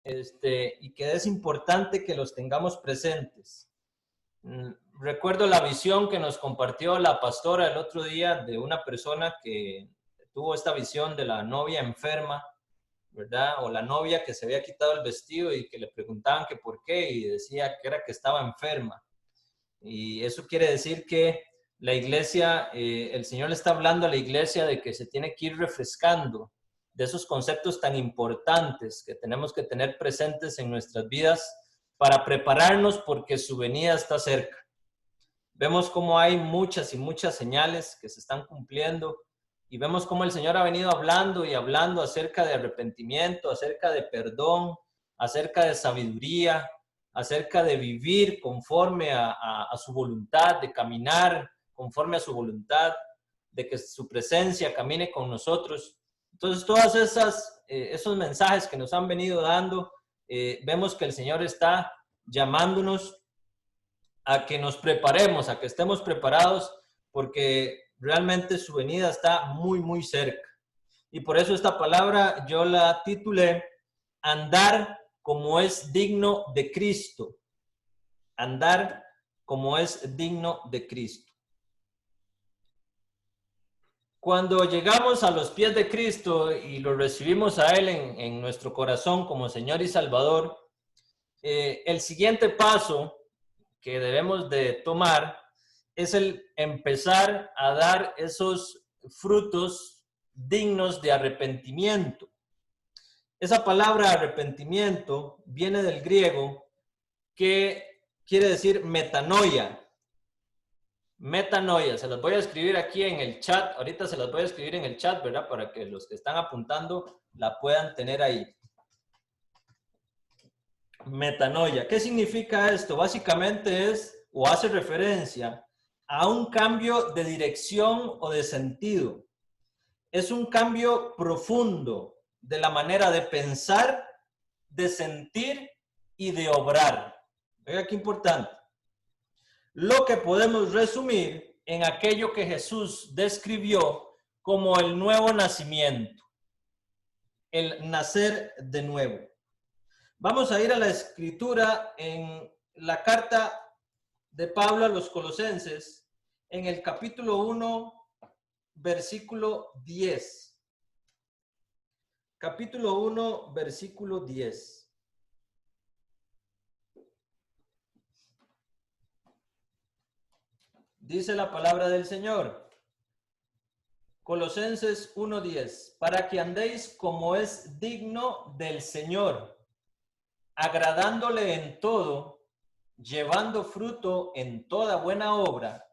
y que es importante que los tengamos presentes. Recuerdo la visión que nos compartió la pastora el otro día de una persona que tuvo esta visión de la novia enferma, ¿verdad? O la novia que se había quitado el vestido y que le preguntaban que por qué y decía que era que estaba enferma. Y eso quiere decir que la iglesia, el Señor le está hablando a la iglesia de que se tiene que ir refrescando de esos conceptos tan importantes que tenemos que tener presentes en nuestras vidas para prepararnos porque su venida está cerca. Vemos cómo hay muchas y muchas señales que se están cumpliendo y vemos cómo el Señor ha venido hablando y hablando acerca de arrepentimiento, acerca de perdón, acerca de sabiduría, acerca de vivir conforme a su voluntad, de caminar conforme a su voluntad, de que su presencia camine con nosotros. Entonces, todos esos mensajes que nos han venido dando, vemos que el Señor está llamándonos a que nos preparemos, a que estemos preparados, porque realmente su venida está muy, muy cerca. Y por eso esta palabra yo la titulé Andar como es digno de Cristo. Andar como es digno de Cristo. Cuando llegamos a los pies de Cristo y lo recibimos a Él en nuestro corazón como Señor y Salvador, el siguiente paso que debemos de tomar es el empezar a dar esos frutos dignos de arrepentimiento. Esa palabra arrepentimiento viene del griego que quiere decir metanoia. Metanoia, se las voy a escribir aquí en el chat, ahorita se las voy a escribir en el chat, ¿verdad? Para que los que están apuntando la puedan tener ahí. Metanoia, ¿qué significa esto? Básicamente es, o hace referencia a un cambio de dirección o de sentido. Es un cambio profundo de la manera de pensar, de sentir y de obrar. Oiga, qué importante. Lo que podemos resumir en aquello que Jesús describió como el nuevo nacimiento, el nacer de nuevo. Vamos a ir a la escritura en la carta de Pablo a los Colosenses, en el capítulo 1, versículo 10. Capítulo 1, versículo 10. Dice la palabra del Señor. Colosenses 1:10. Para que andéis como es digno del Señor, agradándole en todo, llevando fruto en toda buena obra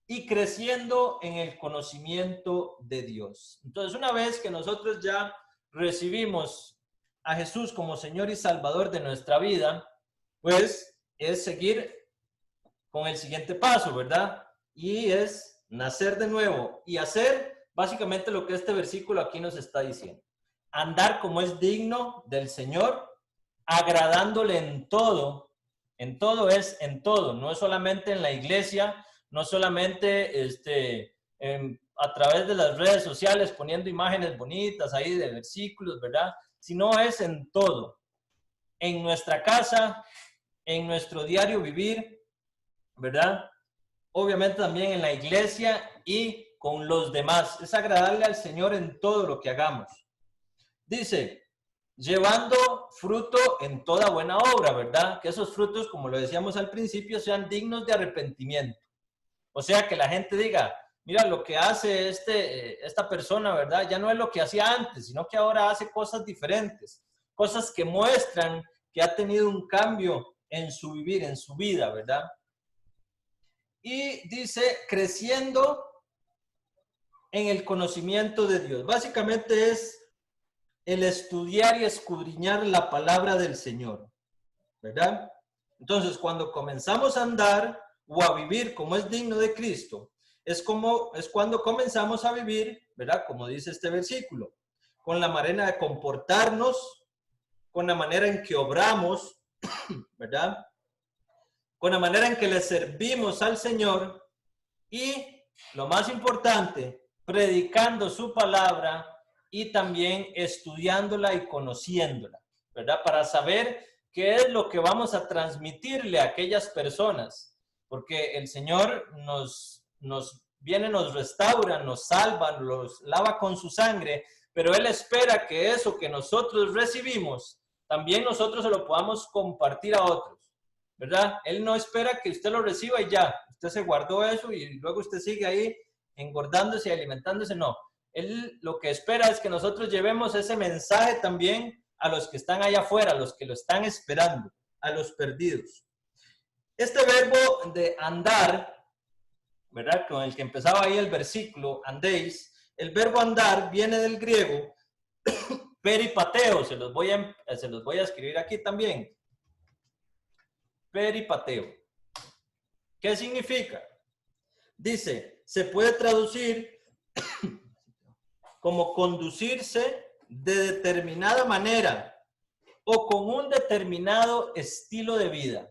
y creciendo en el conocimiento de Dios. Entonces, una vez que nosotros ya recibimos a Jesús como Señor y Salvador de nuestra vida, pues es seguir con el siguiente paso, ¿verdad? Y es nacer de nuevo y hacer básicamente lo que este versículo aquí nos está diciendo. Andar como es digno del Señor, agradándole en todo es en todo, no es solamente en la iglesia, no solamente a través de las redes sociales poniendo imágenes bonitas ahí de versículos, ¿verdad? Sino es en todo, en nuestra casa, en nuestro diario vivir, ¿verdad? Obviamente también en la iglesia y con los demás. Es agradarle al Señor en todo lo que hagamos. Dice, llevando fruto en toda buena obra, ¿verdad? Que esos frutos, como lo decíamos al principio, sean dignos de arrepentimiento. O sea, que la gente diga, mira, lo que hace esta persona, ¿verdad? Ya no es lo que hacía antes, sino que ahora hace cosas diferentes. Cosas que muestran que ha tenido un cambio en su vivir, en su vida, ¿verdad? Y dice, creciendo en el conocimiento de Dios. Básicamente es el estudiar y escudriñar la palabra del Señor, ¿verdad? Entonces, cuando comenzamos a andar o a vivir como es digno de Cristo, es cuando comenzamos a vivir, ¿verdad? Como dice este versículo, con la manera de comportarnos, con la manera en que obramos, ¿verdad? Con la manera en que le servimos al Señor y, lo más importante, predicando su palabra y también estudiándola y conociéndola, ¿verdad? Para saber qué es lo que vamos a transmitirle a aquellas personas, porque el Señor nos viene, nos restaura, nos salva, los lava con su sangre, pero Él espera que eso que nosotros recibimos, también nosotros se lo podamos compartir a otros, ¿verdad? Él no espera que usted lo reciba y ya, usted se guardó eso y luego usted sigue ahí engordándose y alimentándose, no. Él lo que espera es que nosotros llevemos ese mensaje también a los que están allá afuera, a los que lo están esperando, a los perdidos. Este verbo de andar, ¿verdad? Con el que empezaba ahí el versículo, andéis, el verbo andar viene del griego peripateo, se los voy a escribir aquí también. Peripateo. ¿Qué significa? Dice, se puede traducir como conducirse de determinada manera o con un determinado estilo de vida,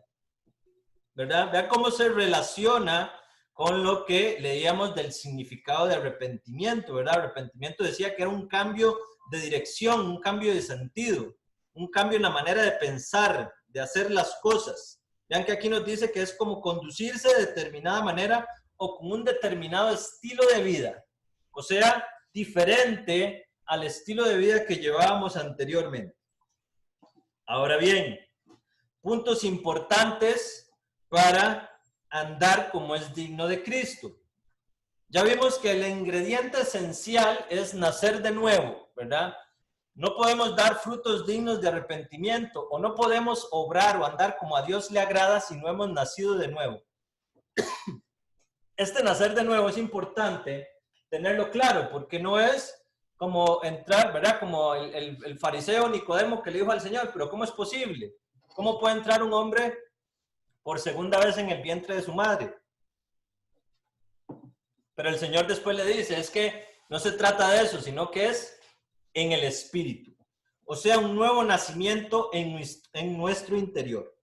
¿verdad? Vean cómo se relaciona con lo que leíamos del significado de arrepentimiento, ¿verdad? Arrepentimiento decía que era un cambio de dirección, un cambio de sentido, un cambio en la manera de pensar, de hacer las cosas. Vean que aquí nos dice que es como conducirse de determinada manera o con un determinado estilo de vida. O sea, diferente al estilo de vida que llevábamos anteriormente. Ahora bien, puntos importantes para andar como es digno de Cristo. Ya vimos que el ingrediente esencial es nacer de nuevo, ¿verdad? No podemos dar frutos dignos de arrepentimiento o no podemos obrar o andar como a Dios le agrada si no hemos nacido de nuevo. Este nacer de nuevo es importante tenerlo claro, porque no es como entrar, ¿verdad? Como el fariseo Nicodemo que le dijo al Señor, pero ¿cómo es posible? ¿Cómo puede entrar un hombre por segunda vez en el vientre de su madre? Pero el Señor después le dice, es que no se trata de eso, sino que es en el espíritu. O sea, un nuevo nacimiento en nuestro interior.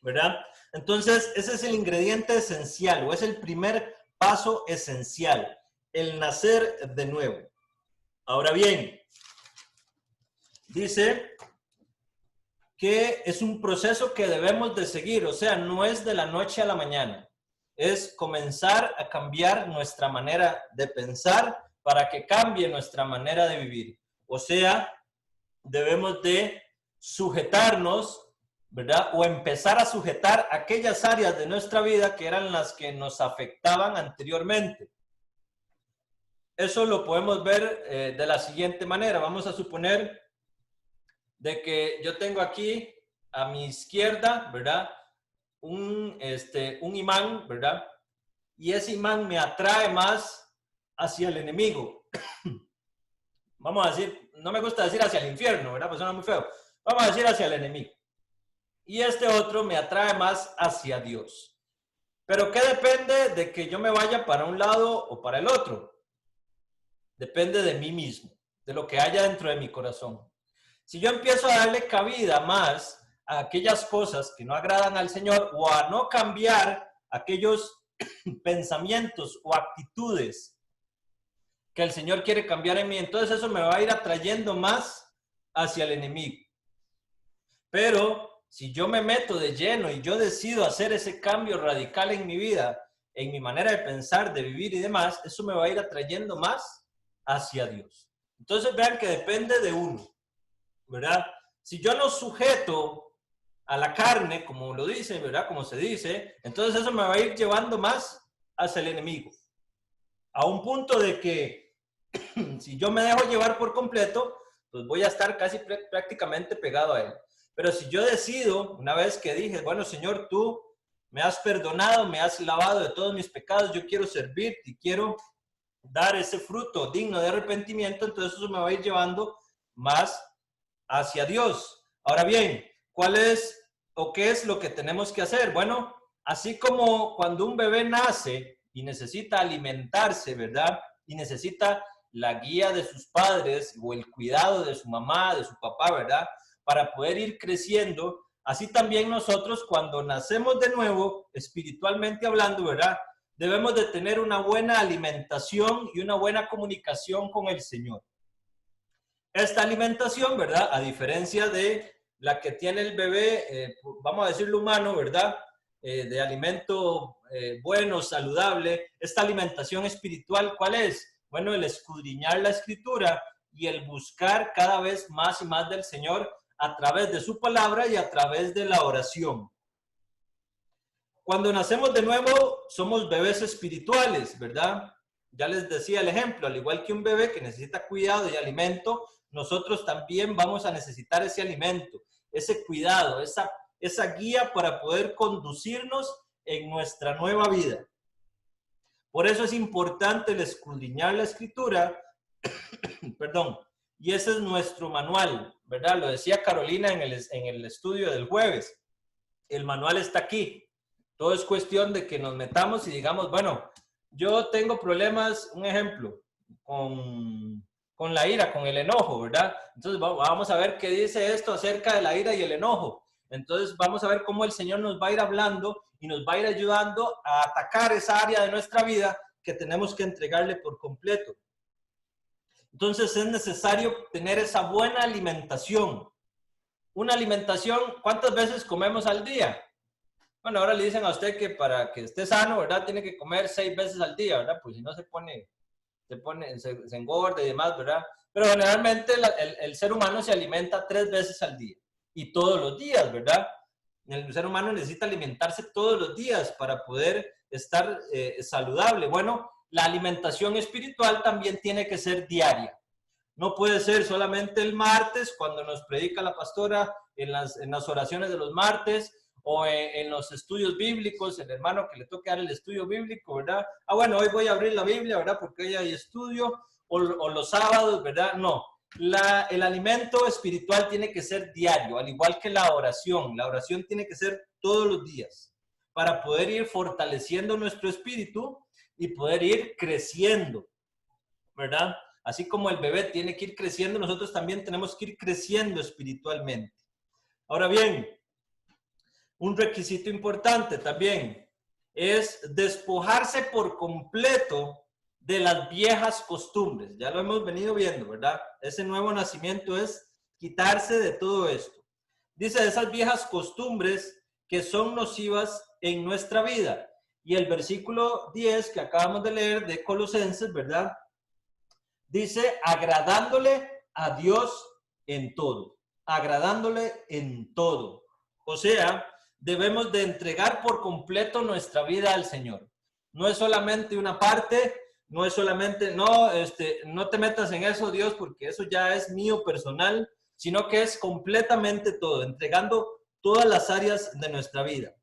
¿Verdad? Entonces, ese es el ingrediente esencial o es el primer paso esencial, el nacer de nuevo. Ahora bien, dice que es un proceso que debemos de seguir, o sea, no es de la noche a la mañana, es comenzar a cambiar nuestra manera de pensar para que cambie nuestra manera de vivir. O sea, debemos de sujetarnos, ¿verdad? O empezar a sujetar aquellas áreas de nuestra vida que eran las que nos afectaban anteriormente. Eso lo podemos ver de la siguiente manera. Vamos a suponer de que yo tengo aquí a mi izquierda, ¿verdad? Un imán, ¿verdad? Y ese imán me atrae más hacia el enemigo. Vamos a decir, no me gusta decir hacia el infierno, ¿verdad? Pues suena muy feo. Vamos a decir hacia el enemigo. Y este otro me atrae más hacia Dios. Pero ¿qué depende de que yo me vaya para un lado o para el otro? Depende de mí mismo, de lo que haya dentro de mi corazón. Si yo empiezo a darle cabida más a aquellas cosas que no agradan al Señor o a no cambiar aquellos pensamientos o actitudes que el Señor quiere cambiar en mí, entonces eso me va a ir atrayendo más hacia el enemigo. Pero si yo me meto de lleno y yo decido hacer ese cambio radical en mi vida, en mi manera de pensar, de vivir y demás, eso me va a ir atrayendo más hacia Dios. Entonces vean que depende de uno, ¿verdad? Si yo no sujeto a la carne, como lo dice, ¿verdad? Como se dice, entonces eso me va a ir llevando más hacia el enemigo. A un punto de que si yo me dejo llevar por completo, pues voy a estar casi prácticamente pegado a él. Pero si yo decido, una vez que dije, bueno, Señor, tú me has perdonado, me has lavado de todos mis pecados, yo quiero servirte y quiero dar ese fruto digno de arrepentimiento, entonces eso me va a ir llevando más hacia Dios. Ahora bien, ¿cuál es o qué es lo que tenemos que hacer? Bueno, así como cuando un bebé nace y necesita alimentarse, ¿verdad? Y necesita la guía de sus padres o el cuidado de su mamá, de su papá, ¿verdad? Para poder ir creciendo, así también nosotros cuando nacemos de nuevo, espiritualmente hablando, ¿verdad? Debemos de tener una buena alimentación y una buena comunicación con el Señor. Esta alimentación, ¿verdad? A diferencia de la que tiene el bebé, vamos a decirlo humano, ¿verdad? De alimento bueno, saludable. Esta alimentación espiritual, ¿cuál es? Bueno, el escudriñar la escritura y el buscar cada vez más y más del Señor a través de su palabra y a través de la oración. Cuando nacemos de nuevo, somos bebés espirituales, ¿verdad? Ya les decía el ejemplo, al igual que un bebé que necesita cuidado y alimento, nosotros también vamos a necesitar ese alimento, ese cuidado, esa guía para poder conducirnos en nuestra nueva vida. Por eso es importante el escudriñar la escritura, perdón, y ese es nuestro manual, ¿verdad? Lo decía Carolina en el estudio del jueves. El manual está aquí. Todo es cuestión de que nos metamos y digamos, bueno, yo tengo problemas, un ejemplo, con la ira, con el enojo, ¿verdad? Entonces vamos a ver qué dice esto acerca de la ira y el enojo. Entonces vamos a ver cómo el Señor nos va a ir hablando y nos va a ir ayudando a atacar esa área de nuestra vida que tenemos que entregarle por completo. Entonces es necesario tener esa buena alimentación. Una alimentación, ¿cuántas veces comemos al día? Bueno, ahora le dicen a usted que para que esté sano, ¿verdad? Tiene que comer 6 veces al día, ¿verdad? Pues si no se engorda y demás, ¿verdad? Pero generalmente el ser humano se alimenta 3 veces al día y todos los días, ¿verdad? El ser humano necesita alimentarse todos los días para poder estar saludable. Bueno, la alimentación espiritual también tiene que ser diaria. No puede ser solamente el martes cuando nos predica la pastora en las oraciones de los martes, o en los estudios bíblicos, el hermano que le toque dar el estudio bíblico, ¿verdad? Ah, bueno, hoy voy a abrir la Biblia, ¿verdad? Porque hoy hay estudio, o los sábados, ¿verdad? No, el alimento espiritual tiene que ser diario, al igual que la oración. La oración tiene que ser todos los días, para poder ir fortaleciendo nuestro espíritu y poder ir creciendo, ¿verdad? Así como el bebé tiene que ir creciendo, nosotros también tenemos que ir creciendo espiritualmente. Ahora bien, un requisito importante también es despojarse por completo de las viejas costumbres. Ya lo hemos venido viendo, ¿verdad? Ese nuevo nacimiento es quitarse de todo esto. Dice de esas viejas costumbres que son nocivas en nuestra vida. Y el versículo 10 que acabamos de leer de Colosenses, ¿verdad? Dice, agradándole a Dios en todo. Agradándole en todo. O sea, debemos de entregar por completo nuestra vida al Señor. No es solamente una parte, no es solamente, no te metas en eso, Dios, porque eso ya es mío personal, sino que es completamente todo, entregando todas las áreas de nuestra vida.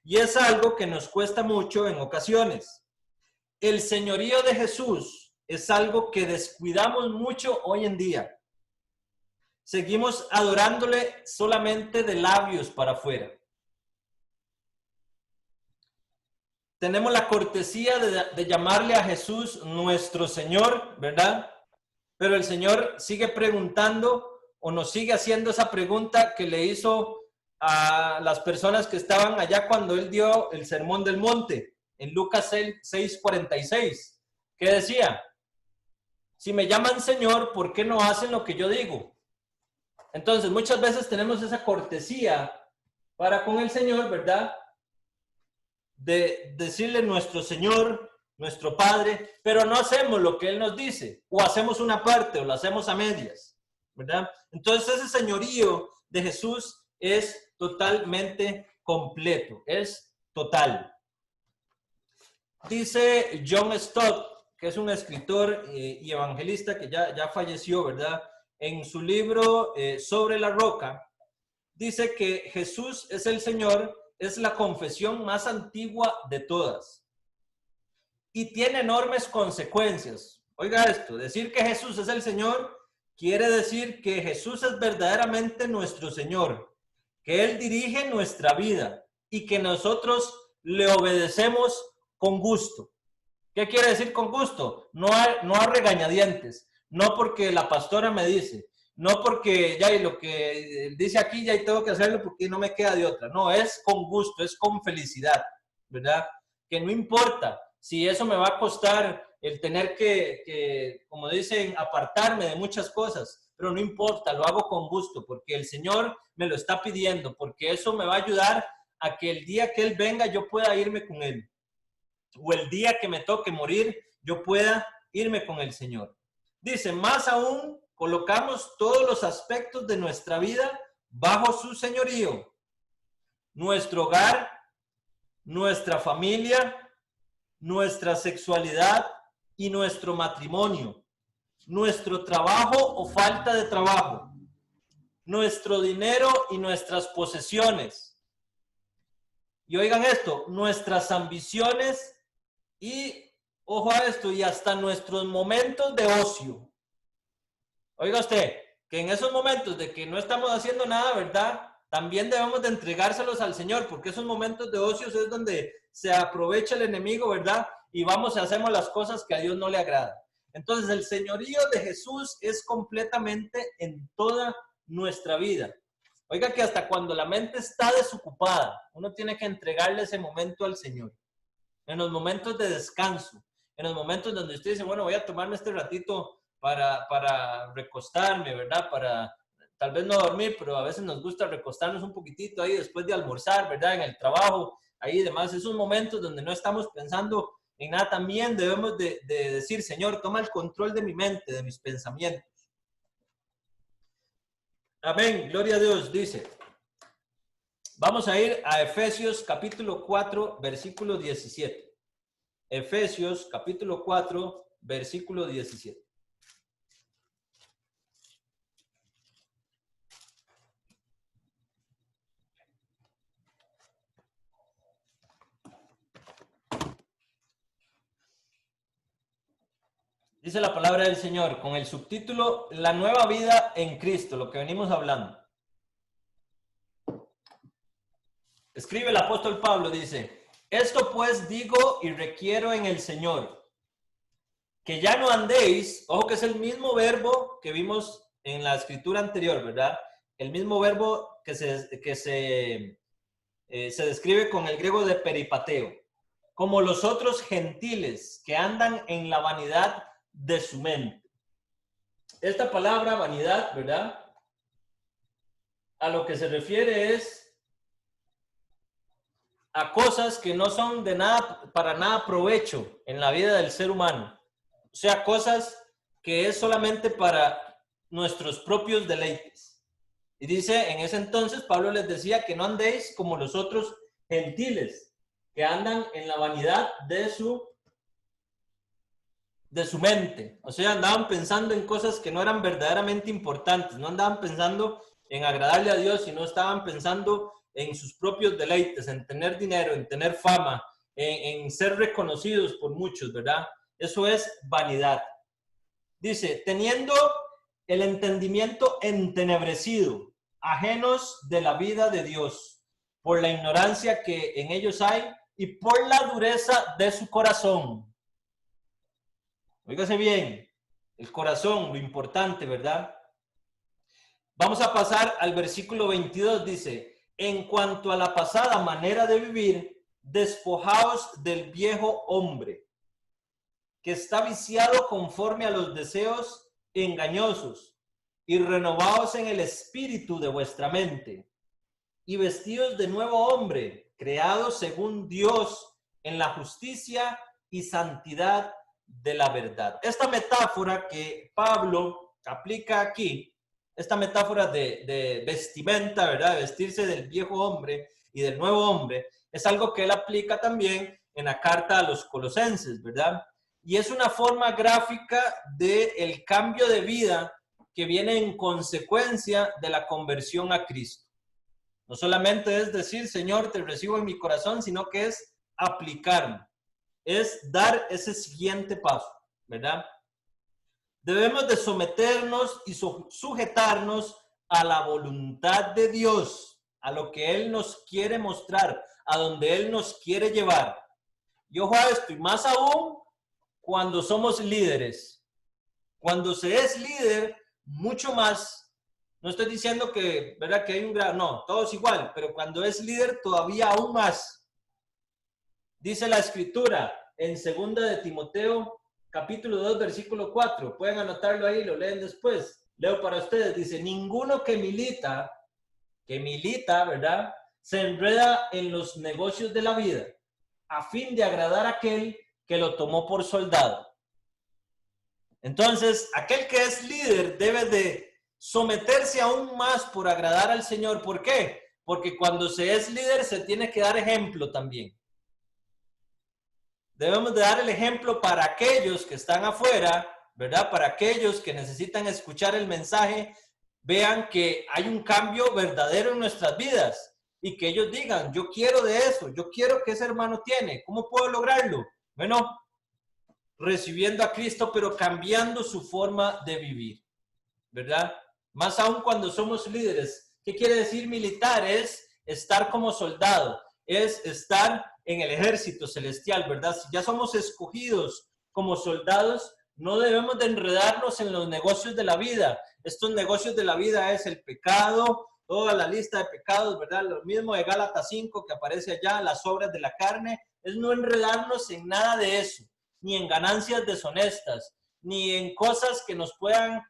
Y es algo que nos cuesta mucho en ocasiones. El señorío de Jesús es algo que descuidamos mucho hoy en día. Seguimos adorándole solamente de labios para afuera. Tenemos la cortesía de llamarle a Jesús nuestro Señor, ¿verdad? Pero el Señor sigue preguntando o nos sigue haciendo esa pregunta que le hizo a las personas que estaban allá cuando Él dio el Sermón del Monte, en Lucas 6:46, que decía, si me llaman Señor, ¿por qué no hacen lo que yo digo? Entonces, muchas veces tenemos esa cortesía para con el Señor, ¿verdad? De decirle nuestro Señor, nuestro Padre, pero no hacemos lo que Él nos dice, o hacemos una parte, o lo hacemos a medias, ¿verdad? Entonces ese señorío de Jesús es totalmente completo, es total. Dice John Stott, que es un escritor y evangelista que ya falleció, ¿verdad? En su libro Sobre la Roca, dice que Jesús es el Señor, es la confesión más antigua de todas y tiene enormes consecuencias. Oiga esto, decir que Jesús es el Señor quiere decir que Jesús es verdaderamente nuestro Señor, que Él dirige nuestra vida y que nosotros le obedecemos con gusto. ¿Qué quiere decir con gusto? No a regañadientes, no porque la pastora me dice, no porque ya y lo que dice aquí ya y tengo que hacerlo porque no me queda de otra. No, es con gusto, es con felicidad, ¿verdad? Que no importa si eso me va a costar el tener que como dicen, apartarme de muchas cosas. pero no importa, lo hago con gusto porque el Señor me lo está pidiendo, porque eso me va a ayudar a que el día que Él venga yo pueda irme con Él, o el día que me toque morir yo pueda irme con el Señor. Dice, más aún, colocamos todos los aspectos de nuestra vida bajo su señorío. Nuestro hogar, nuestra familia, nuestra sexualidad y nuestro matrimonio, nuestro trabajo o falta de trabajo, nuestro dinero y nuestras posesiones. Y oigan esto, nuestras ambiciones y, ojo a esto, y hasta nuestros momentos de ocio. Oiga usted, que en esos momentos de que no estamos haciendo nada, ¿verdad? También debemos de entregárselos al Señor, porque esos momentos de ocio es donde se aprovecha el enemigo, ¿verdad? Y vamos y hacemos las cosas que a Dios no le agrada. Entonces, el señorío de Jesús es completamente en toda nuestra vida. Oiga que hasta cuando la mente está desocupada, uno tiene que entregarle ese momento al Señor. En los momentos de descanso, en los momentos donde usted dice, bueno, voy a tomarme este ratito para recostarme, ¿verdad? Para tal vez no dormir, pero a veces nos gusta recostarnos un poquitito ahí después de almorzar, ¿verdad? En el trabajo, ahí y demás. Esos momentos donde no estamos pensando en nada, también debemos de decir, Señor, toma el control de mi mente, de mis pensamientos. Amén, gloria a Dios, dice. Vamos a ir a Efesios capítulo 4, versículo 17. Efesios capítulo 4, versículo 17. Dice la palabra del Señor con el subtítulo La nueva vida en Cristo, lo que venimos hablando. Escribe el apóstol Pablo, dice, esto pues digo y requiero en el Señor, que ya no andéis, ojo que es el mismo verbo que vimos en la escritura anterior, ¿verdad? El mismo verbo que se describe con el griego de peripateo, como los otros gentiles que andan en la vanidad de su mente. Esta palabra vanidad, ¿verdad? A lo que se refiere es a cosas que no son de nada, para nada provecho en la vida del ser humano. O sea, cosas que es solamente para nuestros propios deleites. Y dice, en ese entonces Pablo les decía que no andéis como los otros gentiles, que andan en la vanidad de su mente. O sea, andaban pensando en cosas que no eran verdaderamente importantes, no andaban pensando en agradarle a Dios, sino estaban pensando en sus propios deleites, en tener dinero, en tener fama, en ser reconocidos por muchos, ¿verdad? Eso es vanidad. Dice, teniendo el entendimiento entenebrecido, ajenos de la vida de Dios, por la ignorancia que en ellos hay y por la dureza de su corazón. Óigase bien, el corazón, lo importante, ¿verdad? Vamos a pasar al versículo 22, dice, en cuanto a la pasada manera de vivir, despojaos del viejo hombre, que está viciado conforme a los deseos engañosos, y renovaos en el espíritu de vuestra mente, y vestidos de nuevo hombre, creado según Dios en la justicia y santidad de la verdad. Esta metáfora que Pablo aplica aquí, esta metáfora de vestimenta, ¿verdad? De vestirse del viejo hombre y del nuevo hombre, es algo que él aplica también en la carta a los Colosenses, ¿verdad? Y es una forma gráfica del cambio de vida que viene en consecuencia de la conversión a Cristo. No solamente es decir, Señor, te recibo en mi corazón, sino que es aplicarlo, es dar ese siguiente paso, ¿verdad? Debemos de someternos y sujetarnos a la voluntad de Dios, a lo que Él nos quiere mostrar, a donde Él nos quiere llevar. Y ojo a esto, y más aún cuando somos líderes. Cuando se es líder, mucho más. No estoy diciendo que, ¿verdad? Que hay un grado, no, todos igual, pero cuando es líder todavía aún más. Dice la escritura en 2 de Timoteo, capítulo 2, versículo 4. Pueden anotarlo ahí, lo leen después. Leo para ustedes, dice, ninguno que milita, ¿verdad? Se enreda en los negocios de la vida a fin de agradar a aquel que lo tomó por soldado. Entonces, aquel que es líder debe de someterse aún más por agradar al Señor. ¿Por qué? Porque cuando se es líder se tiene que dar ejemplo también. Debemos de dar el ejemplo para aquellos que están afuera, ¿verdad? Para aquellos que necesitan escuchar el mensaje, vean que hay un cambio verdadero en nuestras vidas y que ellos digan, yo quiero de eso, yo quiero que ese hermano tiene. ¿Cómo puedo lograrlo? Bueno, recibiendo a Cristo, pero cambiando su forma de vivir, ¿verdad? Más aún cuando somos líderes. ¿Qué quiere decir militar? Es estar como soldado, es estar en el ejército celestial, ¿verdad? Si ya somos escogidos como soldados, no debemos de enredarnos en los negocios de la vida. Estos negocios de la vida es el pecado, toda la lista de pecados, ¿verdad? Lo mismo de Gálatas 5 que aparece allá, las obras de la carne, es no enredarnos en nada de eso, ni en ganancias deshonestas, ni en cosas que nos puedan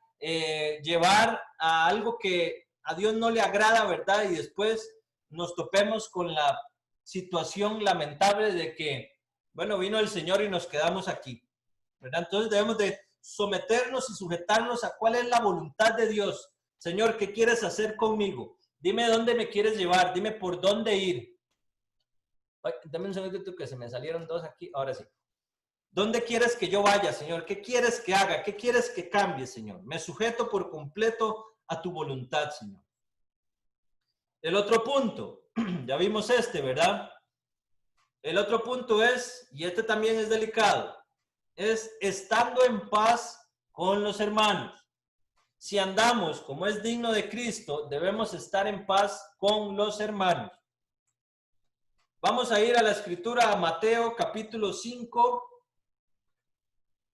llevar a algo que a Dios no le agrada, ¿verdad? Y después nos topemos con la situación lamentable de que, bueno, vino el Señor y nos quedamos aquí, ¿verdad? Entonces debemos de someternos y sujetarnos a cuál es la voluntad de Dios. Señor, ¿qué quieres hacer conmigo? Dime dónde me quieres llevar, dime por dónde ir. Ay, dame un segundito que se me salieron dos aquí, ahora sí. ¿Dónde quieres que yo vaya, Señor? ¿Qué quieres que haga? ¿Qué quieres que cambie, Señor? Me sujeto por completo a tu voluntad, Señor. El otro punto, ya vimos este, ¿verdad? El otro punto es, y este también es delicado, es estando en paz con los hermanos. Si andamos como es digno de Cristo, debemos estar en paz con los hermanos. Vamos a ir a la escritura, a Mateo capítulo 5,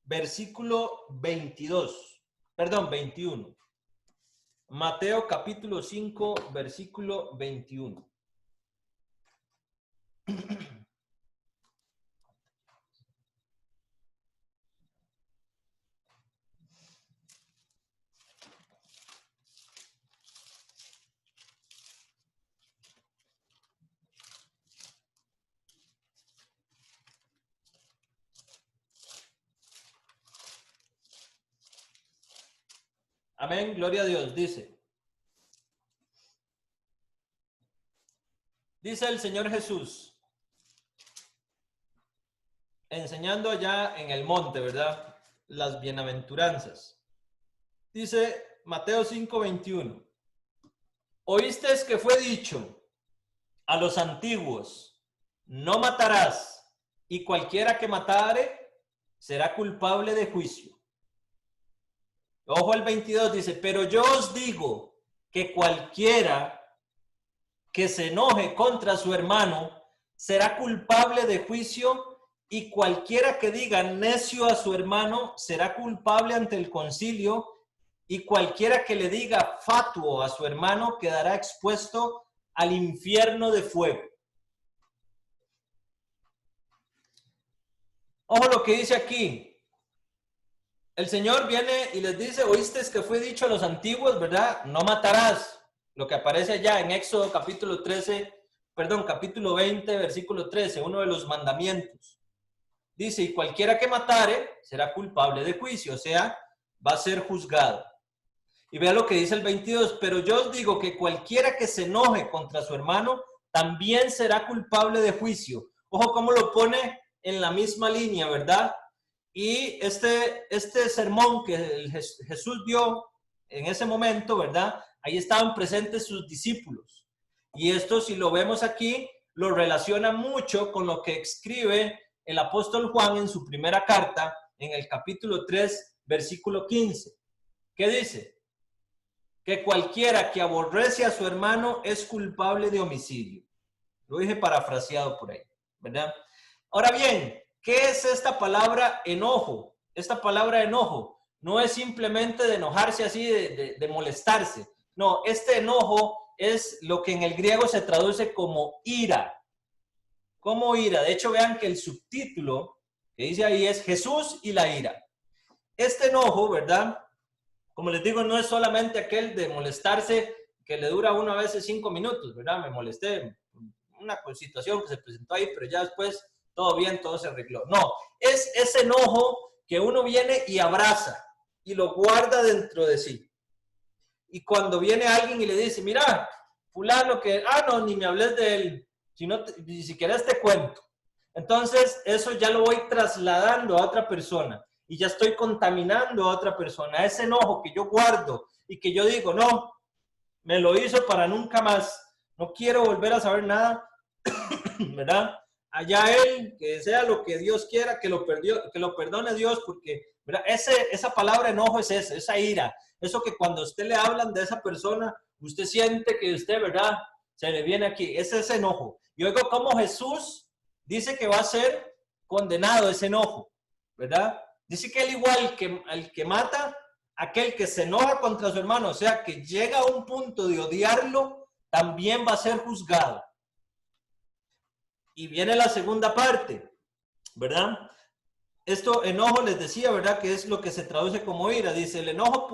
versículo 22, perdón, 21. Mateo capítulo 5, versículo 21. Amén, gloria a Dios, dice el Señor Jesús, enseñando allá en el monte, ¿verdad? Las bienaventuranzas. Dice Mateo 5:21. Oísteis que fue dicho a los antiguos, no matarás, y cualquiera que matare será culpable de juicio. Ojo al 22, dice, pero yo os digo que cualquiera que se enoje contra su hermano será culpable de juicio, y cualquiera que diga necio a su hermano será culpable ante el concilio, y cualquiera que le diga fatuo a su hermano quedará expuesto al infierno de fuego. Ojo lo que dice aquí. El Señor viene y les dice, oíste que fue dicho a los antiguos, ¿verdad? No matarás. Lo que aparece allá en Éxodo capítulo 20, versículo 13, uno de los mandamientos. Dice, y cualquiera que matare será culpable de juicio, o sea, va a ser juzgado. Y vea lo que dice el 22, pero yo os digo que cualquiera que se enoje contra su hermano también será culpable de juicio. Ojo cómo lo pone en la misma línea, ¿verdad? Y este sermón que Jesús dio en ese momento, ¿verdad? Ahí estaban presentes sus discípulos. Y esto, si lo vemos aquí, lo relaciona mucho con lo que escribe el apóstol Juan en su primera carta, en el capítulo 3, versículo 15. ¿Qué dice? Que cualquiera que aborrece a su hermano es culpable de homicidio. Lo dije parafraseado por ahí, ¿verdad? Ahora bien, ¿qué es esta palabra enojo? Esta palabra enojo no es simplemente de enojarse así, de molestarse. No, este enojo es lo que en el griego se traduce como ira. Como ira. De hecho, vean que el subtítulo que dice ahí es Jesús y la ira. Este enojo, ¿verdad? como les digo, no es solamente aquel de molestarse que le dura a uno a veces 5 minutos, ¿verdad? Me molesté, una situación que se presentó ahí, pero ya después todo bien, todo se arregló. No, es ese enojo que uno viene y abraza y lo guarda dentro de sí. Y cuando viene alguien y le dice, mira, fulano que, no, ni me hables de él, ni siquiera te cuento. Entonces, eso ya lo voy trasladando a otra persona y ya estoy contaminando a otra persona. Ese enojo que yo guardo y que yo digo, no, me lo hizo para nunca más, no quiero volver a saber nada, ¿verdad? Allá él, que sea lo que Dios quiera, que lo perdone Dios, porque, ¿verdad? Esa palabra enojo es esa ira, eso que cuando usted le hablan de esa persona, usted siente que usted, ¿verdad? Se le viene aquí, ese es enojo. Y oigo cómo Jesús dice que va a ser condenado ese enojo, ¿verdad? Dice que él igual que al que mata, aquel que se enoja contra su hermano, o sea, que llega a un punto de odiarlo, también va a ser juzgado. Y viene la segunda parte, ¿verdad? Esto, enojo, les decía, ¿verdad? Que es lo que se traduce como ira. Dice, el enojo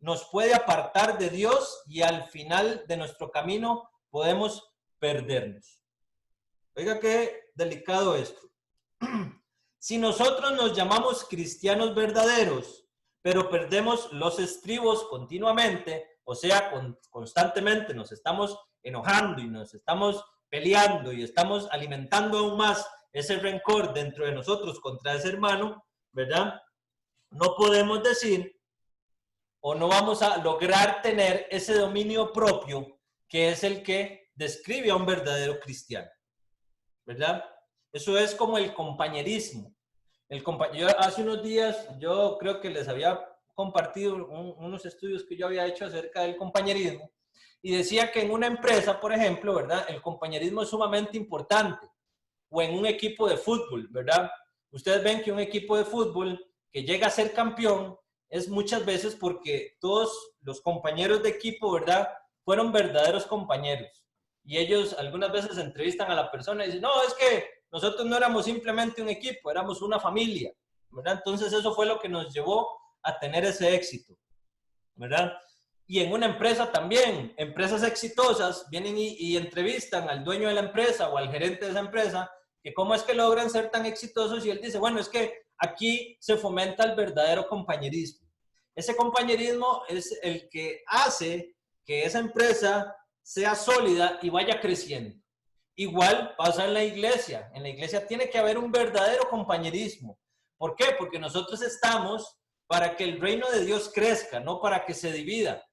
nos puede apartar de Dios y al final de nuestro camino podemos perdernos. Oiga qué delicado esto. Si nosotros nos llamamos cristianos verdaderos, pero perdemos los estribos continuamente, o sea, constantemente nos estamos enojando y nos estamos peleando y estamos alimentando aún más ese rencor dentro de nosotros contra ese hermano, ¿verdad? No podemos decir o no vamos a lograr tener ese dominio propio que es el que describe a un verdadero cristiano, ¿verdad? Eso es como el compañerismo. Yo hace unos días, yo creo que les había compartido unos estudios que yo había hecho acerca del compañerismo y decía que en una empresa, por ejemplo, ¿verdad? El compañerismo es sumamente importante, o en un equipo de fútbol, ¿verdad? Ustedes ven que un equipo de fútbol que llega a ser campeón es muchas veces porque todos los compañeros de equipo, ¿verdad? Fueron verdaderos compañeros. Y ellos algunas veces entrevistan a la persona y dicen, no, es que nosotros no éramos simplemente un equipo, éramos una familia, ¿verdad? Entonces eso fue lo que nos llevó a tener ese éxito, ¿verdad? Y en una empresa también, empresas exitosas vienen y entrevistan al dueño de la empresa o al gerente de esa empresa, que cómo es que logran ser tan exitosos y él dice, bueno, es que aquí se fomenta el verdadero compañerismo. Ese compañerismo es el que hace que esa empresa sea sólida y vaya creciendo. Igual pasa en la iglesia. En la iglesia tiene que haber un verdadero compañerismo. ¿Por qué? Porque nosotros estamos para que el reino de Dios crezca, no para que se divida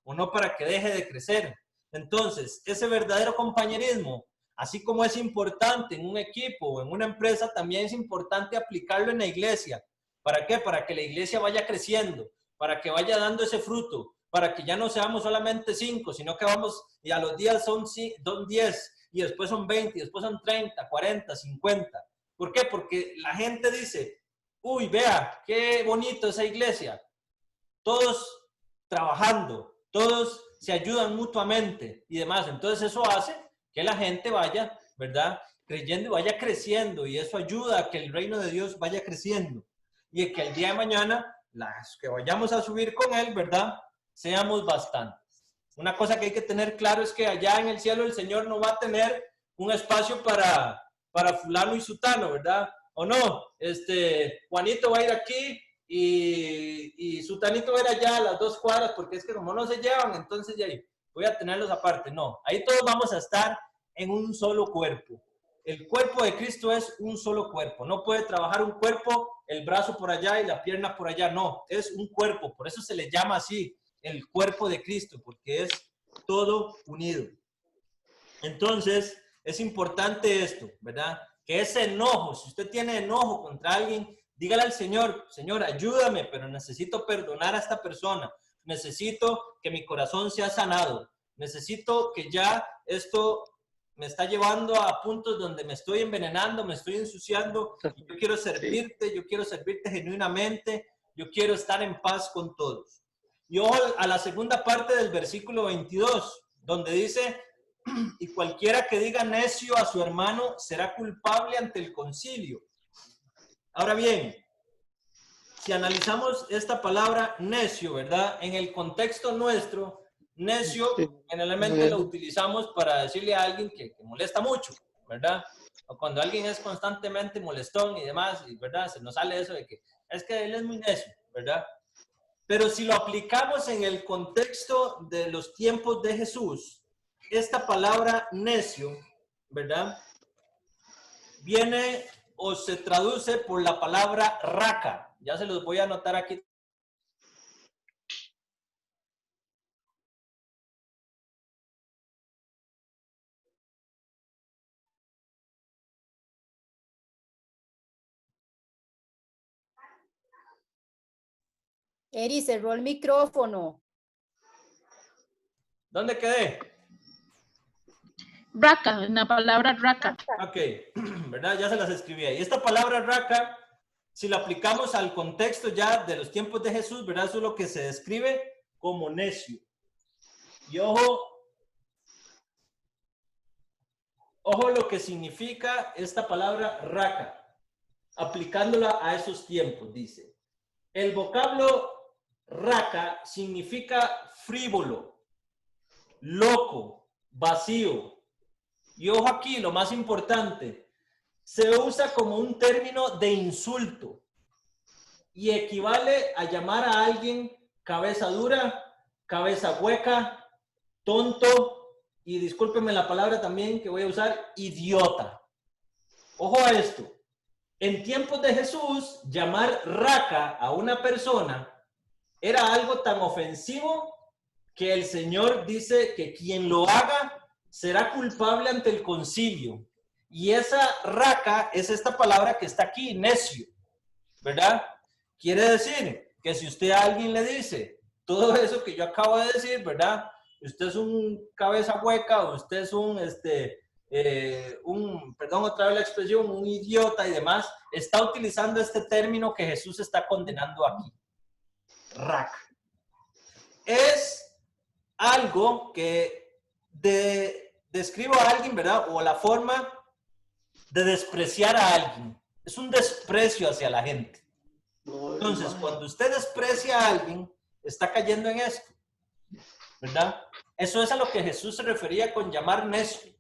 o no para que deje de crecer. Entonces, ese verdadero compañerismo, así como es importante en un equipo o en una empresa, también es importante aplicarlo en la iglesia. ¿Para qué? Para que la iglesia vaya creciendo, para que vaya dando ese fruto, para que ya no seamos solamente 5, sino que vamos, y a los días son 10, y después son 20, y después son 30, 40, 50. ¿Por qué? Porque la gente dice, uy, vea, qué bonito esa iglesia. Todos trabajando, todos se ayudan mutuamente y demás. Entonces eso hace que la gente vaya, ¿verdad? Creyendo y vaya creciendo, y eso ayuda a que el reino de Dios vaya creciendo y que el día de mañana las que vayamos a subir con él, ¿verdad? Seamos bastantes. Una cosa que hay que tener claro es que allá en el cielo el Señor no va a tener un espacio para fulano y sutano, ¿verdad? O no, Juanito va a ir aquí y sutanito va a ir allá a las 2 cuadras, porque es que como no se llevan, entonces ya voy a tenerlos aparte. No, ahí todos vamos a estar en un solo cuerpo. El cuerpo de Cristo es un solo cuerpo. No puede trabajar un cuerpo, el brazo por allá y la pierna por allá. No, es un cuerpo. Por eso se le llama así, el cuerpo de Cristo, porque es todo unido. Entonces, es importante esto, ¿verdad? Que ese enojo, si usted tiene enojo contra alguien, dígale al Señor, Señor, ayúdame, pero necesito perdonar a esta persona. Necesito que mi corazón sea sanado. Necesito que ya esto me está llevando a puntos donde me estoy envenenando, me estoy ensuciando. Yo quiero servirte genuinamente. Yo quiero estar en paz con todos. Y ojo a la segunda parte del versículo 22, donde dice, y cualquiera que diga necio a su hermano será culpable ante el concilio. Ahora bien, si analizamos esta palabra necio, ¿verdad? En el contexto nuestro, necio generalmente lo utilizamos para decirle a alguien que molesta mucho, ¿verdad? O cuando alguien es constantemente molestón y demás, y, ¿verdad? Se nos sale eso de que es que él es muy necio, ¿verdad? Pero si lo aplicamos en el contexto de los tiempos de Jesús, esta palabra necio, ¿verdad? Viene o se traduce por la palabra raca. Ya se los voy a anotar aquí. Eri, cerró el micrófono. ¿Dónde quedé? Raca, en la palabra raca. Ok, ¿verdad? Ya se las escribí ahí. Esta palabra raca, si la aplicamos al contexto ya de los tiempos de Jesús, ¿verdad? Eso es lo que se describe como necio. Y ojo lo que significa esta palabra raca, aplicándola a esos tiempos, dice. El vocablo raca significa frívolo, loco, vacío. Y ojo aquí, lo más importante, se usa como un término de insulto y equivale a llamar a alguien cabeza dura, cabeza hueca, tonto y discúlpenme la palabra también que voy a usar, idiota. Ojo a esto. En tiempos de Jesús, llamar raca a una persona era algo tan ofensivo que el Señor dice que quien lo haga será culpable ante el concilio. Y esa raca es esta palabra que está aquí, necio, ¿verdad? Quiere decir que si usted a alguien le dice todo eso que yo acabo de decir, ¿verdad? Usted es un cabeza hueca, o usted es perdón otra vez la expresión, un idiota y demás, está utilizando este término que Jesús está condenando aquí. Raca. Es algo que describo a alguien, ¿verdad? O la forma de despreciar a alguien. Es un desprecio hacia la gente. Entonces, cuando usted desprecia a alguien, está cayendo en esto, ¿verdad? Eso es a lo que Jesús se refería con llamar necio.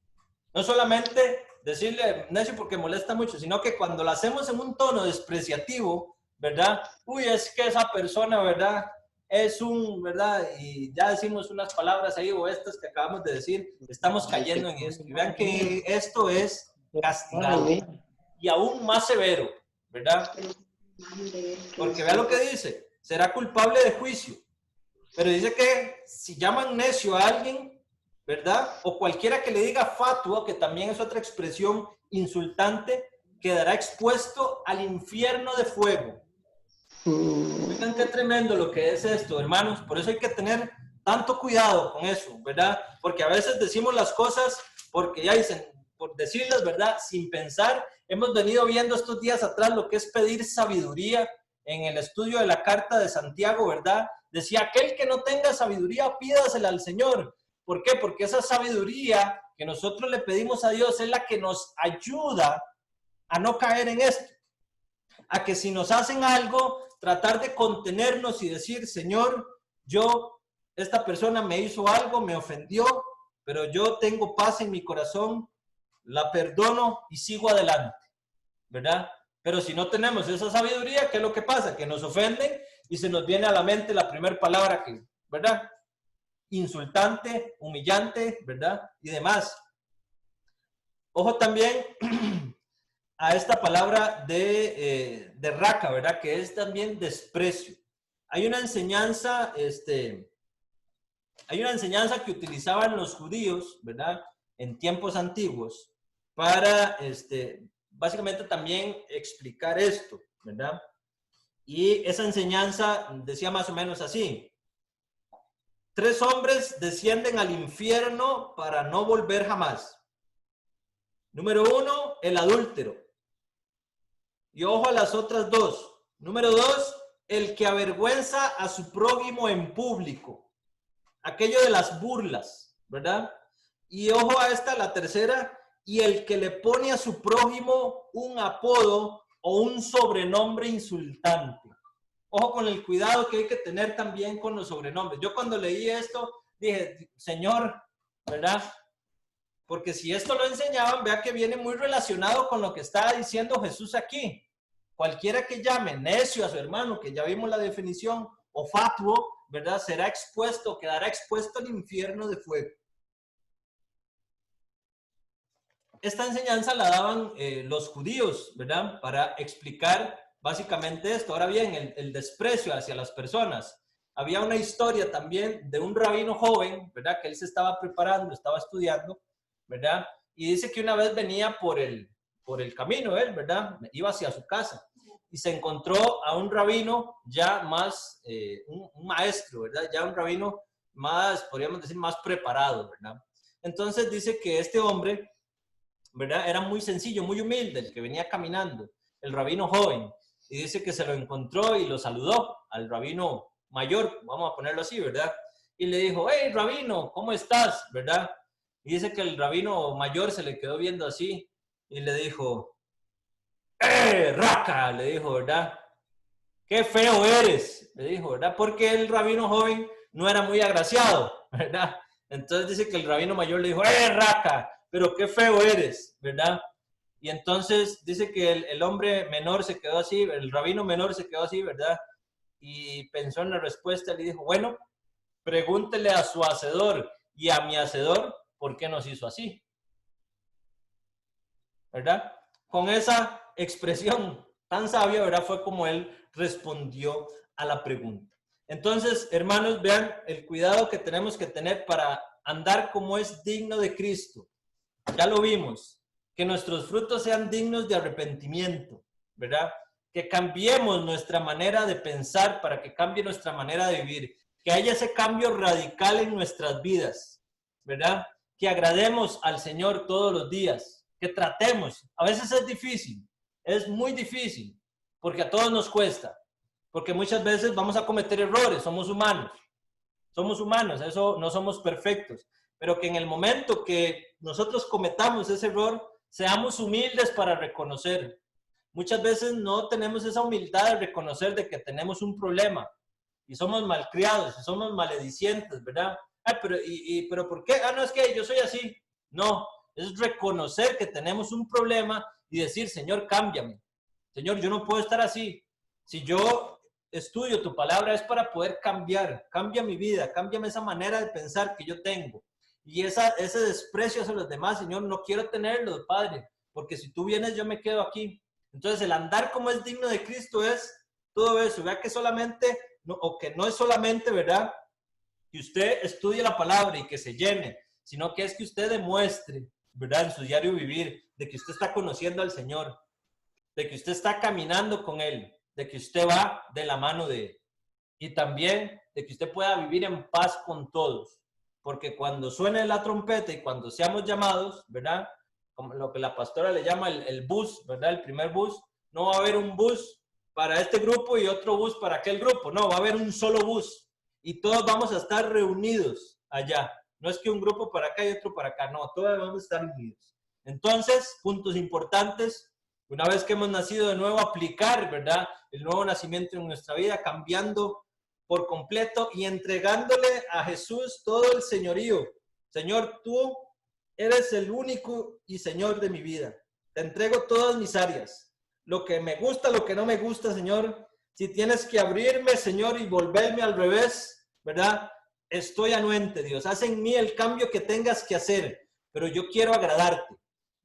No solamente decirle necio porque molesta mucho, sino que cuando lo hacemos en un tono despreciativo, ¿verdad? Uy, es que esa persona, ¿verdad? Es ¿verdad? Y ya decimos unas palabras ahí o estas que acabamos de decir, estamos cayendo en esto. Y vean que esto es castigado y aún más severo, ¿verdad? Porque vea lo que dice, será culpable de juicio. Pero dice que si llaman necio a alguien, ¿verdad? O cualquiera que le diga fatuo, que también es otra expresión insultante, quedará expuesto al infierno de fuego. Miren qué tremendo lo que es esto, hermanos. Por eso hay que tener tanto cuidado con eso, ¿verdad? Porque a veces decimos las cosas porque ya dicen, por decirlas, ¿verdad? Sin pensar. Hemos venido viendo estos días atrás lo que es pedir sabiduría en el estudio de la carta de Santiago, ¿verdad? Decía, aquel que no tenga sabiduría, pídasela al Señor. ¿Por qué? Porque esa sabiduría que nosotros le pedimos a Dios es la que nos ayuda a no caer en esto. A que si nos hacen algo, tratar de contenernos y decir, Señor, esta persona me hizo algo, me ofendió, pero yo tengo paz en mi corazón, la perdono y sigo adelante, ¿verdad? Pero si no tenemos esa sabiduría, ¿qué es lo que pasa? Que nos ofenden y se nos viene a la mente la primera palabra que, ¿verdad? Insultante, humillante, ¿verdad? Y demás. Ojo también a esta palabra de raca, ¿verdad? Que es también desprecio. Hay una enseñanza, que utilizaban los judíos, ¿verdad? En tiempos antiguos para, básicamente también explicar esto, ¿verdad? Y esa enseñanza decía más o menos así: 3 hombres descienden al infierno para no volver jamás. Número 1, el adúltero. Y ojo a las otras 2. Número 2, el que avergüenza a su prójimo en público. Aquello de las burlas, ¿verdad? Y ojo a esta, la tercera, y el que le pone a su prójimo un apodo o un sobrenombre insultante. Ojo con el cuidado que hay que tener también con los sobrenombres. Yo cuando leí esto dije, Señor, ¿verdad? Porque si esto lo enseñaban, vea que viene muy relacionado con lo que está diciendo Jesús aquí. Cualquiera que llame necio a su hermano, que ya vimos la definición, o fatuo, ¿verdad? Será expuesto, quedará expuesto al infierno de fuego. Esta enseñanza la daban los judíos, ¿verdad? Para explicar básicamente esto. Ahora bien, el desprecio hacia las personas. Había una historia también de un rabino joven, ¿verdad? Que él se estaba preparando, estaba estudiando, ¿verdad? Y dice que una vez venía por el camino, él, ¿verdad? Iba hacia su casa y se encontró a un rabino ya más, un maestro, ¿verdad? Ya un rabino más, podríamos decir, más preparado, ¿verdad? Entonces dice que este hombre, ¿verdad? Era muy sencillo, muy humilde, el que venía caminando, el rabino joven. Y dice que se lo encontró y lo saludó al rabino mayor, vamos a ponerlo así, ¿verdad? Y le dijo, hey, rabino, ¿cómo estás? ¿Verdad? Y dice que el rabino mayor se le quedó viendo así y le dijo, raca, le dijo, ¿verdad? Qué feo eres, le dijo, ¿verdad? Porque el rabino joven no era muy agraciado, ¿verdad? Entonces dice que el rabino mayor le dijo, raca, pero qué feo eres, ¿verdad? Y entonces dice que el hombre menor se quedó así, el rabino menor se quedó así, ¿verdad? Y pensó en la respuesta y le dijo, bueno, pregúntele a su hacedor y a mi hacedor por qué nos hizo así, ¿verdad? Con esa expresión tan sabia, ¿verdad? Fue como él respondió a la pregunta. Entonces, hermanos, vean el cuidado que tenemos que tener para andar como es digno de Cristo. Ya lo vimos, que nuestros frutos sean dignos de arrepentimiento, ¿verdad? Que cambiemos nuestra manera de pensar para que cambie nuestra manera de vivir, que haya ese cambio radical en nuestras vidas, ¿verdad? Que agrademos al Señor todos los días, que tratemos. A veces es difícil, es muy difícil, porque a todos nos cuesta, porque muchas veces vamos a cometer errores, somos humanos, eso no somos perfectos, pero que en el momento que nosotros cometamos ese error, seamos humildes para reconocer. Muchas veces no tenemos esa humildad de reconocer de que tenemos un problema y somos malcriados, y somos maledicientes, ¿verdad? Ay, pero ¿por qué? No, es que yo soy así. No, es reconocer que tenemos un problema y decir, Señor, cámbiame. Señor, yo no puedo estar así. Si yo estudio tu palabra es para poder cambia mi vida, cámbiame esa manera de pensar que yo tengo. Y ese desprecio hacia los demás, Señor, no quiero tenerlo, Padre, porque si tú vienes yo me quedo aquí. Entonces el andar como es digno de Cristo es todo eso. Vea que solamente, o que no es solamente, ¿verdad? Que usted estudie la palabra y que se llene, sino que es que usted demuestre, ¿verdad? En su diario vivir, de que usted está conociendo al Señor, de que usted está caminando con Él, de que usted va de la mano de Él. Y también de que usted pueda vivir en paz con todos. Porque cuando suene la trompeta y cuando seamos llamados, ¿verdad? Como lo que la pastora le llama el bus, ¿verdad? El primer bus. No va a haber un bus para este grupo y otro bus para aquel grupo. No, va a haber un solo bus. Y todos vamos a estar reunidos allá. No es que un grupo para acá y otro para acá. No, todos vamos a estar unidos. Entonces, puntos importantes. Una vez que hemos nacido de nuevo, aplicar, ¿verdad? El nuevo nacimiento en nuestra vida, cambiando por completo y entregándole a Jesús todo el señorío. Señor, tú eres el único y Señor de mi vida. Te entrego todas mis áreas. Lo que me gusta, lo que no me gusta, Señor. Si tienes que abrirme, Señor, y volverme al revés, ¿verdad? Estoy anuente, Dios. Haz en mí el cambio que tengas que hacer, pero yo quiero agradarte.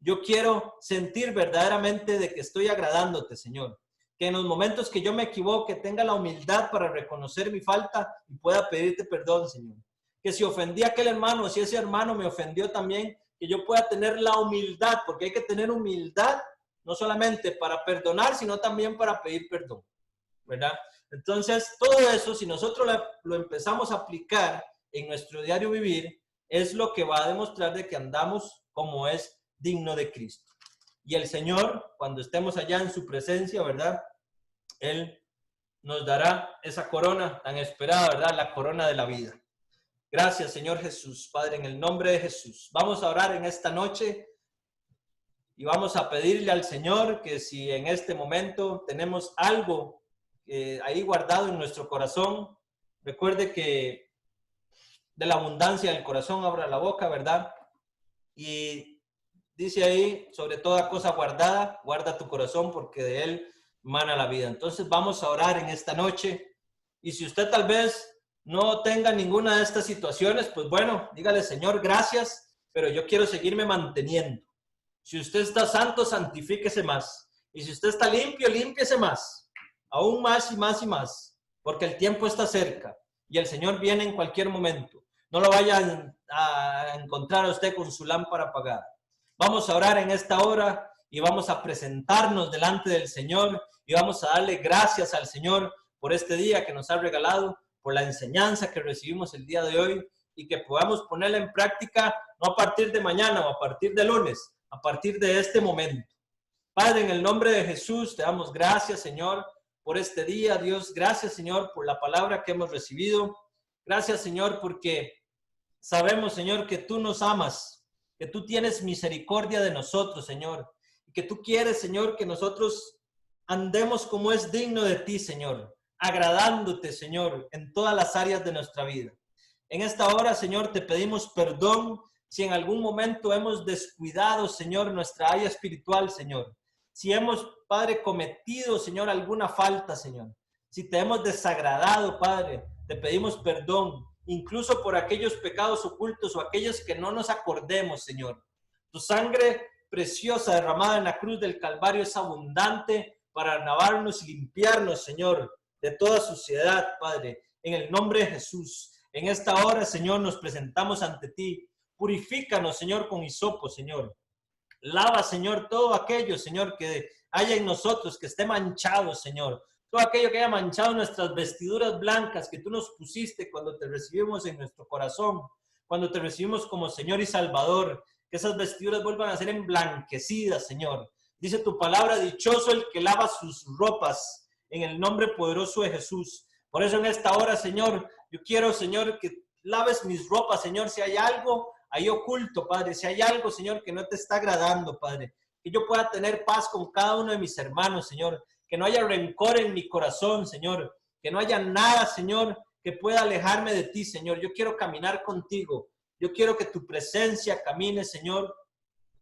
Yo quiero sentir verdaderamente de que estoy agradándote, Señor. Que en los momentos que yo me equivoque tenga la humildad para reconocer mi falta y pueda pedirte perdón, Señor. Que si ofendí a aquel hermano, si ese hermano me ofendió también, que yo pueda tener la humildad, porque hay que tener humildad no solamente para perdonar, sino también para pedir perdón, ¿verdad? Entonces, todo eso, si nosotros lo empezamos a aplicar en nuestro diario vivir, es lo que va a demostrar de que andamos como es digno de Cristo. Y el Señor, cuando estemos allá en su presencia, ¿verdad? Él nos dará esa corona tan esperada, ¿verdad? La corona de la vida. Gracias, Señor Jesús, Padre, en el nombre de Jesús. Vamos a orar en esta noche y vamos a pedirle al Señor que si en este momento tenemos algo ahí guardado en nuestro corazón. Recuerde que de la abundancia del corazón abra la boca, ¿verdad? Y dice ahí, sobre toda cosa guardada, guarda tu corazón porque de él mana la vida. Entonces vamos a orar en esta noche. Y si usted tal vez no tenga ninguna de estas situaciones, pues bueno, dígale, Señor, gracias, pero yo quiero seguirme manteniendo. Si usted está santo, santifíquese más. Y si usted está limpio, límpiese más. Aún más y más y más. Porque el tiempo está cerca. Y el Señor viene en cualquier momento. No lo vayan a encontrar a usted con su lámpara apagada. Vamos a orar en esta hora y vamos a presentarnos delante del Señor y vamos a darle gracias al Señor por este día que nos ha regalado, por la enseñanza que recibimos el día de hoy y que podamos ponerla en práctica no a partir de mañana o a partir de lunes, a partir de este momento. Padre, en el nombre de Jesús te damos gracias, Señor, por este día. Dios, gracias, Señor, por la palabra que hemos recibido. Gracias, Señor, porque sabemos, Señor, que tú nos amas, que tú tienes misericordia de nosotros, Señor, y que tú quieres, Señor, que nosotros andemos como es digno de ti, Señor, agradándote, Señor, en todas las áreas de nuestra vida. En esta hora, Señor, te pedimos perdón si en algún momento hemos descuidado, Señor, nuestra área espiritual, Señor. Si hemos, Padre, cometido, Señor, alguna falta, Señor. Si te hemos desagradado, Padre, te pedimos perdón, incluso por aquellos pecados ocultos o aquellos que no nos acordemos, Señor. Tu sangre preciosa derramada en la cruz del Calvario es abundante para lavarnos y limpiarnos, Señor, de toda suciedad, Padre. En el nombre de Jesús, en esta hora, Señor, nos presentamos ante ti. Purifícanos, Señor, con hisopo, Señor. Lava, Señor, todo aquello, Señor, que haya en nosotros, que esté manchado, Señor. Todo aquello que haya manchado nuestras vestiduras blancas que tú nos pusiste cuando te recibimos en nuestro corazón, cuando te recibimos como Señor y Salvador, que esas vestiduras vuelvan a ser emblanquecidas, Señor. Dice tu palabra, dichoso el que lava sus ropas en el nombre poderoso de Jesús. Por eso en esta hora, Señor, yo quiero, Señor, que laves mis ropas, Señor, si hay algo ahí oculto, Padre, si hay algo, Señor, que no te está agradando, Padre, que yo pueda tener paz con cada uno de mis hermanos, Señor, que no haya rencor en mi corazón, Señor, que no haya nada, Señor, que pueda alejarme de ti, Señor. Yo quiero caminar contigo. Yo quiero que tu presencia camine, Señor,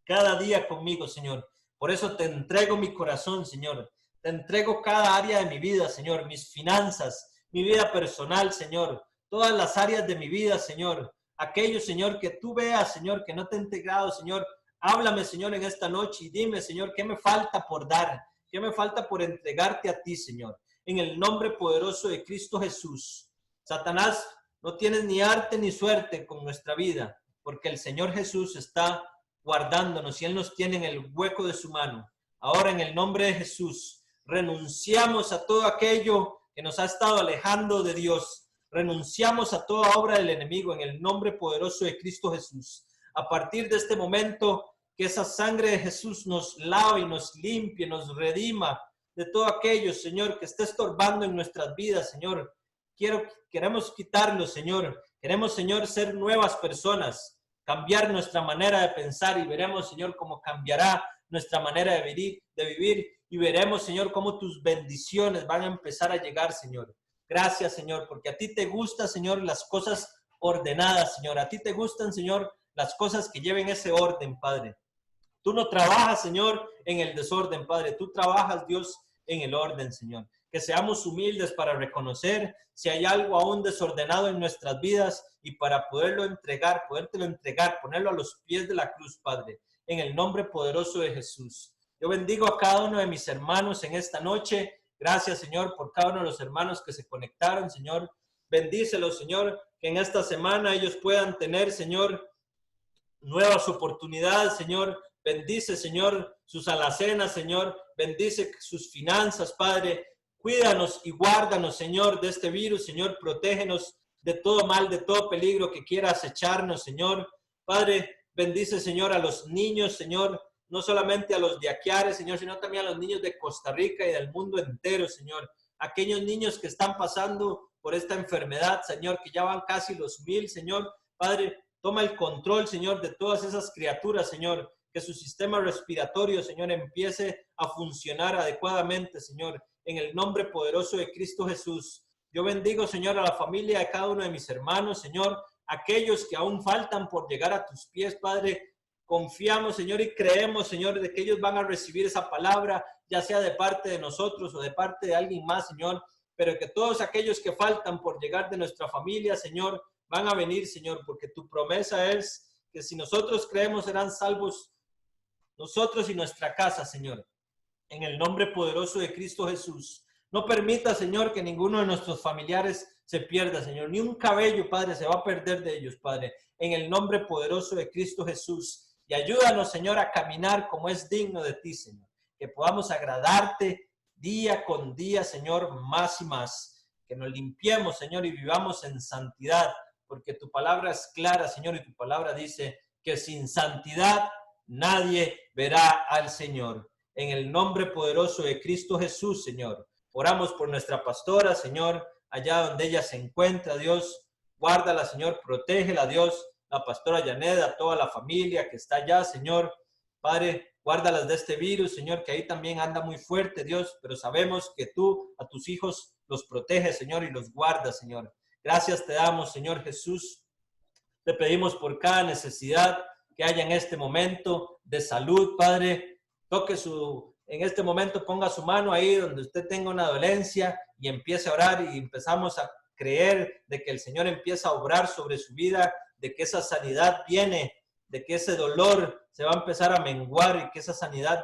cada día conmigo, Señor. Por eso te entrego mi corazón, Señor. Te entrego cada área de mi vida, Señor, mis finanzas, mi vida personal, Señor, todas las áreas de mi vida, Señor. Aquello, Señor, que tú veas, Señor, que no te he integrado, Señor. Háblame, Señor, en esta noche y dime, Señor, ¿qué me falta por dar? ¿Qué me falta por entregarte a ti, Señor? En el nombre poderoso de Cristo Jesús. Satanás, no tienes ni arte ni suerte con nuestra vida, porque el Señor Jesús está guardándonos y Él nos tiene en el hueco de su mano. Ahora, en el nombre de Jesús, renunciamos a todo aquello que nos ha estado alejando de Dios. Renunciamos a toda obra del enemigo en el nombre poderoso de Cristo Jesús. A partir de este momento, que esa sangre de Jesús nos lave y nos limpie, nos redima de todo aquello, Señor, que esté estorbando en nuestras vidas, Señor. Queremos quitarlo, Señor. Queremos, Señor, ser nuevas personas, cambiar nuestra manera de pensar y veremos, Señor, cómo cambiará nuestra manera de vivir y veremos, Señor, cómo tus bendiciones van a empezar a llegar, Señor. Gracias, Señor, porque a ti te gustan, Señor, las cosas ordenadas, Señor. A ti te gustan, Señor, las cosas que lleven ese orden, Padre. Tú no trabajas, Señor, en el desorden, Padre. Tú trabajas, Dios, en el orden, Señor. Que seamos humildes para reconocer si hay algo aún desordenado en nuestras vidas y para podértelo entregar, ponerlo a los pies de la cruz, Padre, en el nombre poderoso de Jesús. Yo bendigo a cada uno de mis hermanos en esta noche. Gracias, Señor, por cada uno de los hermanos que se conectaron, Señor. Bendícelos, Señor, que en esta semana ellos puedan tener, Señor, nuevas oportunidades, Señor. Bendice, Señor, sus alacenas, Señor. Bendice sus finanzas, Padre. Cuídanos y guárdanos, Señor, de este virus, Señor. Protégenos de todo mal, de todo peligro que quiera acecharnos, Señor. Padre, bendice, Señor, a los niños, Señor. No solamente a los de Aquiares, Señor, sino también a los niños de Costa Rica y del mundo entero, Señor. Aquellos niños que están pasando por esta enfermedad, Señor, que ya van casi los 1000, Señor. Padre, toma el control, Señor, de todas esas criaturas, Señor. Que su sistema respiratorio, Señor, empiece a funcionar adecuadamente, Señor. en el nombre poderoso de Cristo Jesús. Yo bendigo, Señor, a la familia de cada uno de mis hermanos, Señor, aquellos que aún faltan por llegar a tus pies, Padre. Confiamos, Señor, y creemos, Señor, de que ellos van a recibir esa palabra, ya sea de parte de nosotros o de parte de alguien más, Señor, pero que todos aquellos que faltan por llegar de nuestra familia, Señor, van a venir, Señor, porque tu promesa es que si nosotros creemos serán salvos nosotros y nuestra casa, Señor. En el nombre poderoso de Cristo Jesús. No permita, Señor, que ninguno de nuestros familiares se pierda, Señor. Ni un cabello, Padre, se va a perder de ellos, Padre. En el nombre poderoso de Cristo Jesús. Y ayúdanos, Señor, a caminar como es digno de ti, Señor. Que podamos agradarte día con día, Señor, más y más. Que nos limpiemos, Señor, y vivamos en santidad. Porque tu palabra es clara, Señor, y tu palabra dice que sin santidad nadie verá al Señor. En el nombre poderoso de Cristo Jesús, Señor. Oramos por nuestra pastora, Señor, allá donde ella se encuentra, Dios. Guárdala, Señor, protégela, Dios. La pastora Yaneda, toda la familia que está allá, Señor. Padre, guárdalas de este virus, Señor, que ahí también anda muy fuerte, Dios. Pero sabemos que tú a tus hijos los proteges, Señor, y los guardas, Señor. Gracias te damos, Señor Jesús. Te pedimos por cada necesidad que haya en este momento de salud, Padre. Toque en este momento ponga su mano ahí donde usted tenga una dolencia y empiece a orar y empezamos a creer de que el Señor empieza a obrar sobre su vida, de que esa sanidad viene, de que ese dolor se va a empezar a menguar y que esa sanidad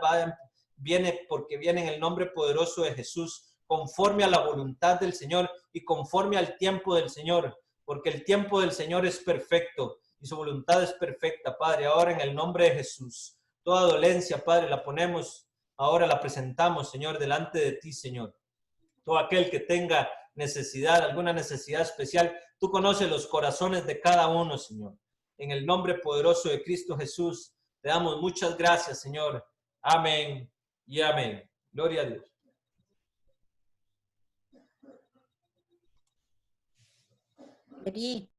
viene porque viene en el nombre poderoso de Jesús, conforme a la voluntad del Señor y conforme al tiempo del Señor, porque el tiempo del Señor es perfecto y su voluntad es perfecta, Padre. Ahora en el nombre de Jesús. Toda dolencia, Padre, la ponemos, ahora la presentamos, Señor, delante de ti, Señor. Todo aquel que tenga necesidad, alguna necesidad especial, tú conoces los corazones de cada uno, Señor. En el nombre poderoso de Cristo Jesús, te damos muchas gracias, Señor. Amén y amén. Gloria a Dios. Eri.